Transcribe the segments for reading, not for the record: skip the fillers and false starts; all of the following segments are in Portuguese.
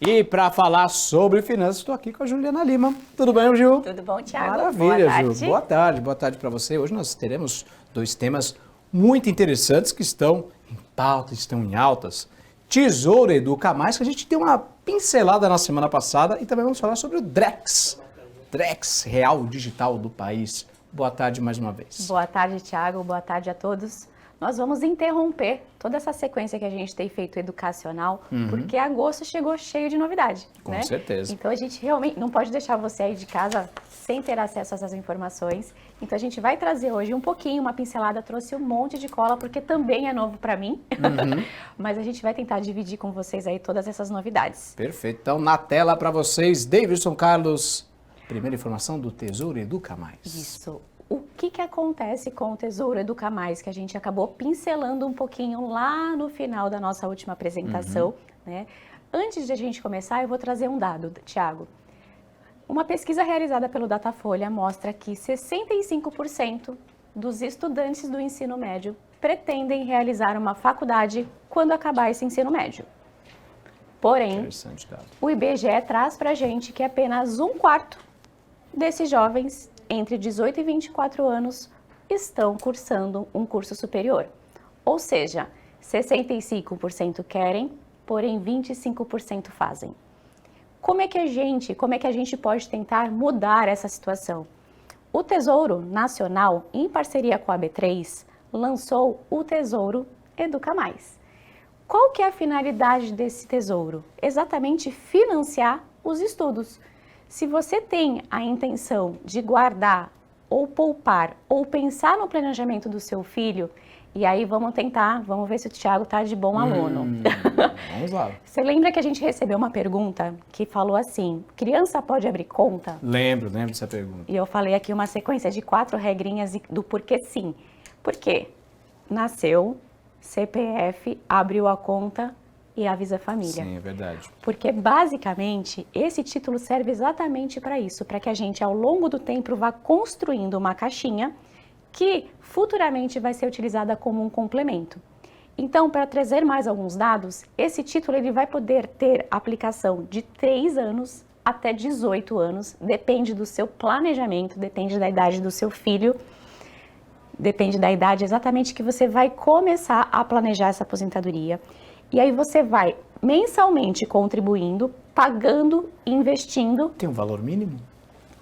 E para falar sobre finanças, estou aqui com a Juliana Lima. Tudo bem, Gil? Tudo bom, Thiago? Maravilha, Gil. Boa tarde para você. Hoje nós teremos dois temas muito interessantes que estão em pauta, estão em altas. Tesouro Educa Mais, que a gente deu uma pincelada na semana passada, e também vamos falar sobre o Drex, Real Digital do país. Boa tarde mais uma vez. Boa tarde, Thiago. Boa tarde a todos. Nós vamos interromper toda essa sequência que a gente tem feito educacional, porque agosto chegou cheio de novidade, Com certeza. Então a gente realmente não pode deixar você aí de casa sem ter acesso a essas informações. Então a gente vai trazer hoje um pouquinho, uma pincelada, trouxe um monte de cola, porque também é novo para mim, mas a gente vai tentar dividir com vocês aí todas essas novidades. Perfeito. Então na tela para vocês, Davidson Carlos, primeira informação do Tesouro Educa Mais. Isso. O que acontece com o Tesouro Educa Mais, que a gente acabou pincelando um pouquinho lá no final da nossa última apresentação, né? Antes de a gente começar, eu vou trazer um dado, Thiago. Uma pesquisa realizada pelo Datafolha mostra que 65% dos estudantes do ensino médio pretendem realizar uma faculdade quando acabar esse ensino médio. Porém, o IBGE traz para a gente que apenas 1/4 desses jovens entre 18 e 24 anos estão cursando um curso superior. Ou seja, 65% querem, porém 25% fazem. Como é que a gente pode tentar mudar essa situação? O Tesouro Nacional, em parceria com a B3, lançou o Tesouro Educa Mais. Qual que é a finalidade desse tesouro? Exatamente financiar os estudos. Se você tem a intenção de guardar ou poupar ou pensar no planejamento do seu filho, e aí vamos ver se o Thiago está de bom aluno. Vamos lá. Você lembra que a gente recebeu uma pergunta que falou assim, criança pode abrir conta? Lembro dessa pergunta. E eu falei aqui uma sequência de 4 regrinhas do porquê sim. Por quê? Nasceu, CPF, abriu a conta e avisa a família. Sim, é verdade. Porque, basicamente, esse título serve exatamente para isso, para que a gente, ao longo do tempo, vá construindo uma caixinha que futuramente vai ser utilizada como um complemento. Então, para trazer mais alguns dados, esse título ele vai poder ter aplicação de 3 anos até 18 anos, depende do seu planejamento, depende da idade do seu filho, depende da idade exatamente que você vai começar a planejar essa aposentadoria. E aí você vai mensalmente contribuindo, pagando, investindo. Tem um valor mínimo?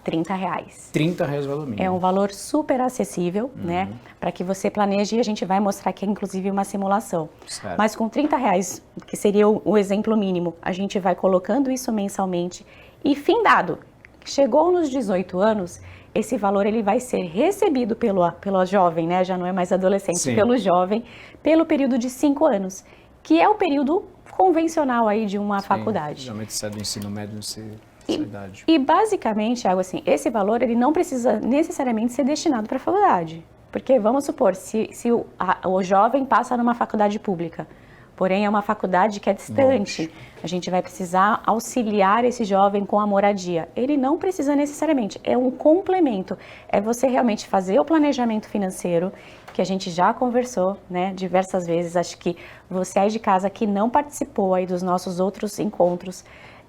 R$30. R$30 valor mínimo. É um valor super acessível, né? Para que você planeje, e a gente vai mostrar aqui, inclusive, uma simulação. Certo. Mas com R$30, que seria o exemplo mínimo, a gente vai colocando isso mensalmente e findado. Chegou nos 18 anos, esse valor ele vai ser recebido pelo jovem, né? Já não é mais adolescente, Sim. Pelo jovem, pelo período de 5 anos. Que é o período convencional aí de uma faculdade. Geralmente sai do ensino médio nessa idade. E basicamente, Thiago, assim, esse valor ele não precisa necessariamente ser destinado para a faculdade. Porque vamos supor, se o jovem passa numa faculdade pública, porém é uma faculdade que é distante, a gente vai precisar auxiliar esse jovem com a moradia. Ele não precisa necessariamente, é um complemento. É você realmente fazer o planejamento financeiro, que a gente já conversou, né, diversas vezes. Acho que você aí de casa que não participou aí dos nossos outros encontros,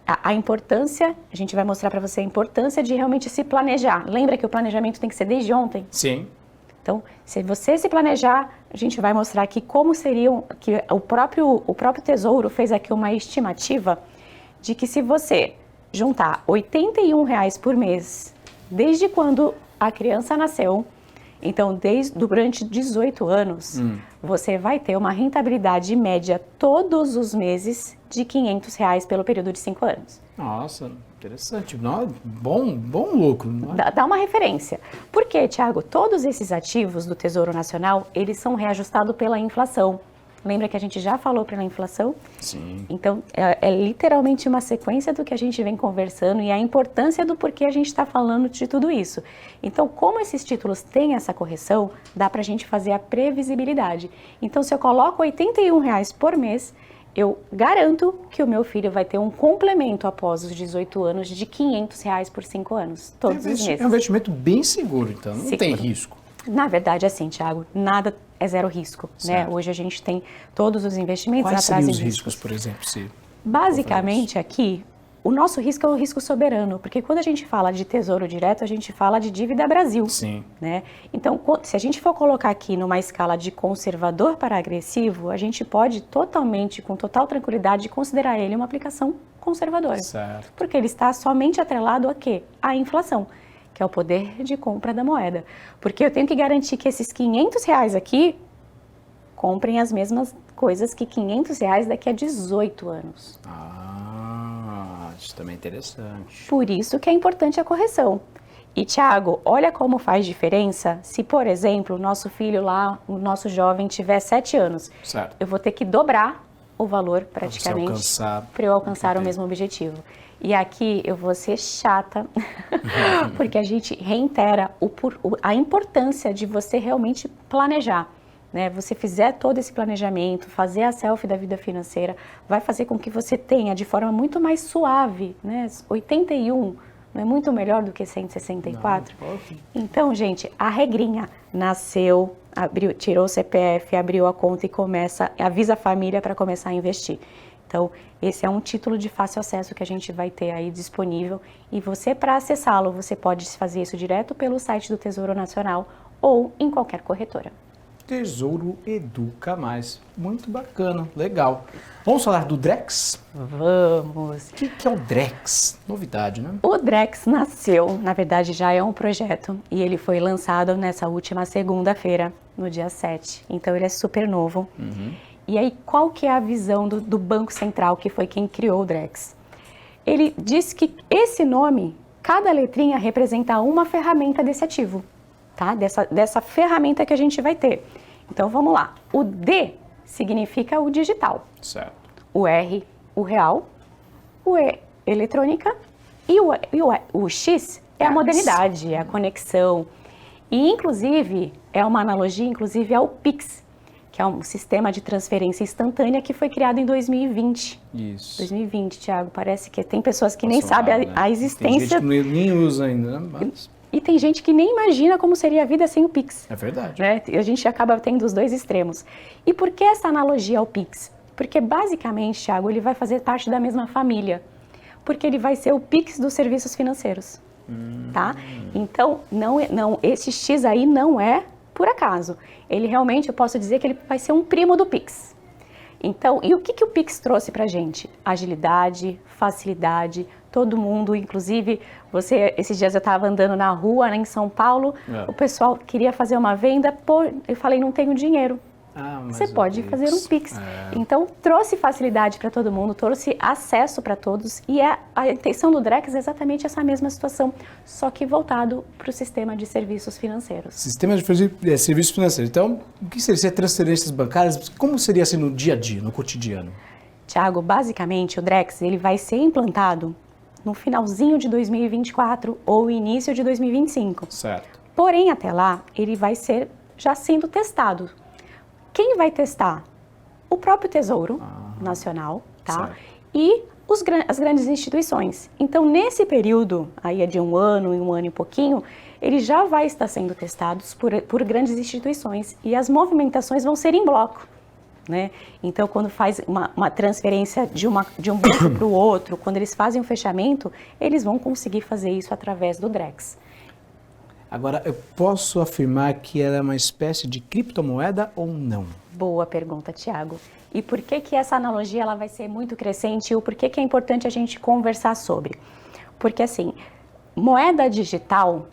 a importância, a gente vai mostrar para você a importância de realmente se planejar. Lembra que o planejamento tem que ser desde ontem? Sim. Então, se você se planejar, a gente vai mostrar aqui como seriam, que o próprio Tesouro fez aqui uma estimativa de que se você juntar R$81 por mês, desde quando a criança nasceu, então durante 18 anos, você vai ter uma rentabilidade média todos os meses de R$500 pelo período de 5 anos. Nossa, interessante. Bom lucro. Dá uma referência. Por quê, Thiago? Todos esses ativos do Tesouro Nacional, eles são reajustados pela inflação. Lembra que a gente já falou pela inflação? Sim. Então, é literalmente uma sequência do que a gente vem conversando e a importância do porquê a gente está falando de tudo isso. Então, como esses títulos têm essa correção, dá para a gente fazer a previsibilidade. Então, se eu coloco R$81 por mês, eu garanto que o meu filho vai ter um complemento após os 18 anos de R$500 por 5 anos, todos os meses. É um investimento bem seguro, então, não tem risco. Na verdade, assim, Thiago, nada é zero risco, né? Hoje a gente tem todos os investimentos Quais atrás seriam os riscos, por exemplo, se Basicamente aqui, o nosso risco é um risco soberano, porque quando a gente fala de Tesouro Direto, a gente fala de dívida Brasil. Sim. Né? Então, se a gente for colocar aqui numa escala de conservador para agressivo, a gente pode totalmente, com total tranquilidade, considerar ele uma aplicação conservadora. Certo. Porque ele está somente atrelado a quê? À inflação, que é o poder de compra da moeda. Porque eu tenho que garantir que esses R$500 aqui comprem as mesmas coisas que R$500 daqui a 18 anos. Isso também é interessante. Por isso que é importante a correção. E, Thiago, olha como faz diferença se, por exemplo, o nosso filho lá, o nosso jovem, tiver 7 anos. Certo. Eu vou ter que dobrar o valor praticamente para eu alcançar o mesmo objetivo. E aqui eu vou ser chata, porque a gente reitera a importância de você realmente planejar. Né? Você fizer todo esse planejamento, fazer a selfie da vida financeira, vai fazer com que você tenha de forma muito mais suave, né? 81 não é muito melhor do que 164? Não. Então, gente, a regrinha nasceu, tirou o CPF, abriu a conta e avisa a família para começar a investir. Então, esse é um título de fácil acesso que a gente vai ter aí disponível e você, para acessá-lo, você pode fazer isso direto pelo site do Tesouro Nacional ou em qualquer corretora. Tesouro Educa Mais. Muito bacana, legal. Vamos falar do Drex? Vamos! O que é o Drex? Novidade, né? O Drex nasceu, na verdade já é um projeto, e ele foi lançado nessa última segunda-feira, no dia 7. Então ele é super novo. E aí, qual que é a visão do Banco Central, que foi quem criou o Drex? Ele diz que esse nome, cada letrinha representa uma ferramenta desse ativo. Tá? Dessa ferramenta que a gente vai ter. Então, vamos lá. O D significa o digital. Certo. O R, o real. O E, eletrônica. E o X é a modernidade, é a conexão. E, inclusive, é uma analogia, inclusive, ao Pix, que é um sistema de transferência instantânea que foi criado em 2020. Isso. 2020, Thiago. Parece que tem pessoas que nem sabem a existência. Tem gente que nem usa ainda, né? Mas... E tem gente que nem imagina como seria a vida sem o Pix. É verdade. Né? E a gente acaba tendo os dois extremos. E por que essa analogia ao Pix? Porque basicamente, Thiago, ele vai fazer parte da mesma família. Porque ele vai ser o Pix dos serviços financeiros. Tá? Então, esse X aí não é por acaso. Ele realmente, eu posso dizer que ele vai ser um primo do Pix. Então, e o que o Pix trouxe pra gente? Agilidade, facilidade, todo mundo, inclusive, esses dias eu estava andando na rua, né, em São Paulo, o pessoal queria fazer uma venda, eu falei, não tenho dinheiro. Você pode fazer um Pix. Então, trouxe facilidade para todo mundo, trouxe acesso para todos, e a intenção do Drex é exatamente essa mesma situação, só que voltado para o sistema de serviços financeiros. Sistema de serviços financeiros. Então, o que seria transferências bancárias? Como seria assim no dia a dia, no cotidiano? Tiago, basicamente, o Drex ele vai ser implantado no finalzinho de 2024 ou início de 2025. Certo. Porém, até lá, ele vai ser já sendo testado. Quem vai testar? O próprio Tesouro Nacional, tá? Certo. E as grandes instituições. Então, nesse período, aí é de um ano e pouquinho, ele já vai estar sendo testado por grandes instituições e as movimentações vão ser em bloco. Né? Então, quando faz uma transferência de um banco para o outro, quando eles fazem um fechamento, eles vão conseguir fazer isso através do Drex. Agora, eu posso afirmar que ela é uma espécie de criptomoeda ou não? Boa pergunta, Thiago. E por que essa analogia ela vai ser muito crescente e por que é importante a gente conversar sobre? Porque, assim, moeda digital,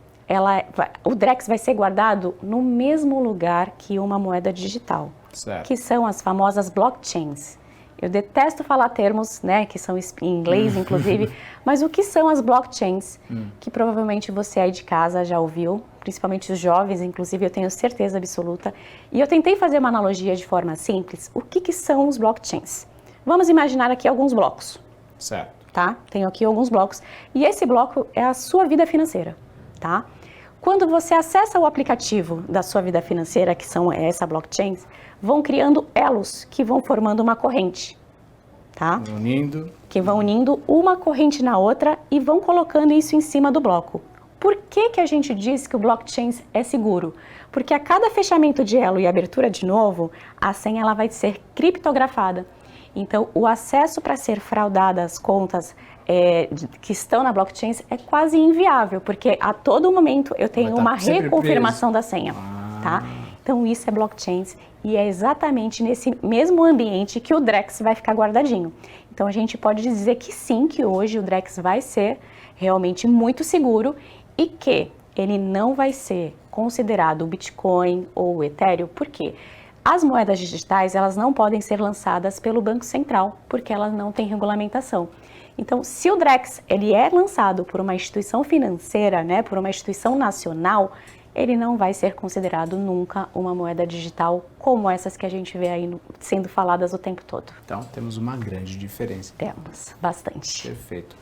o Drex vai ser guardado no mesmo lugar que uma moeda digital. Certo. Que são as famosas blockchains. Eu detesto falar termos, né, que são em inglês, inclusive, mas o que são as blockchains? Que provavelmente você aí de casa já ouviu, principalmente os jovens, inclusive eu tenho certeza absoluta. E eu tentei fazer uma analogia de forma simples. O que são os blockchains? Vamos imaginar aqui alguns blocos. Certo. Tá? Tenho aqui alguns blocos. E esse bloco é a sua vida financeira, tá? Quando você acessa o aplicativo da sua vida financeira, que são essa blockchains, vão criando elos que vão formando uma corrente, tá? Que vão unindo uma corrente na outra e vão colocando isso em cima do bloco. Por que a gente diz que o blockchain é seguro? Porque a cada fechamento de elo e abertura de novo, a senha ela vai ser criptografada. Então, o acesso para ser fraudada as contas que estão na blockchain é quase inviável, porque a todo momento eu tenho uma reconfirmação da senha, tá? Então, isso é blockchain e é exatamente nesse mesmo ambiente que o Drex vai ficar guardadinho. Então, a gente pode dizer que sim, que hoje o Drex vai ser realmente muito seguro e que ele não vai ser considerado o Bitcoin ou o Ethereum, por quê? As moedas digitais, elas não podem ser lançadas pelo Banco Central, porque elas não têm regulamentação. Então, se o Drex ele é lançado por uma instituição financeira, né, por uma instituição nacional, ele não vai ser considerado nunca uma moeda digital como essas que a gente vê aí sendo faladas o tempo todo. Então, temos uma grande diferença. Temos, bastante. Perfeito.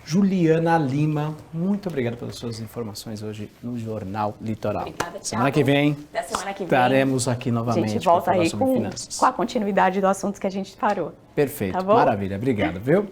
Juliana Lima, muito obrigado pelas suas informações hoje no Jornal Litoral. Obrigada, Semana que vem, estaremos aqui novamente. A gente volta aí sobre finanças. com a continuidade do assunto que a gente parou. Perfeito, tá bom? maravilha. Obrigado, viu?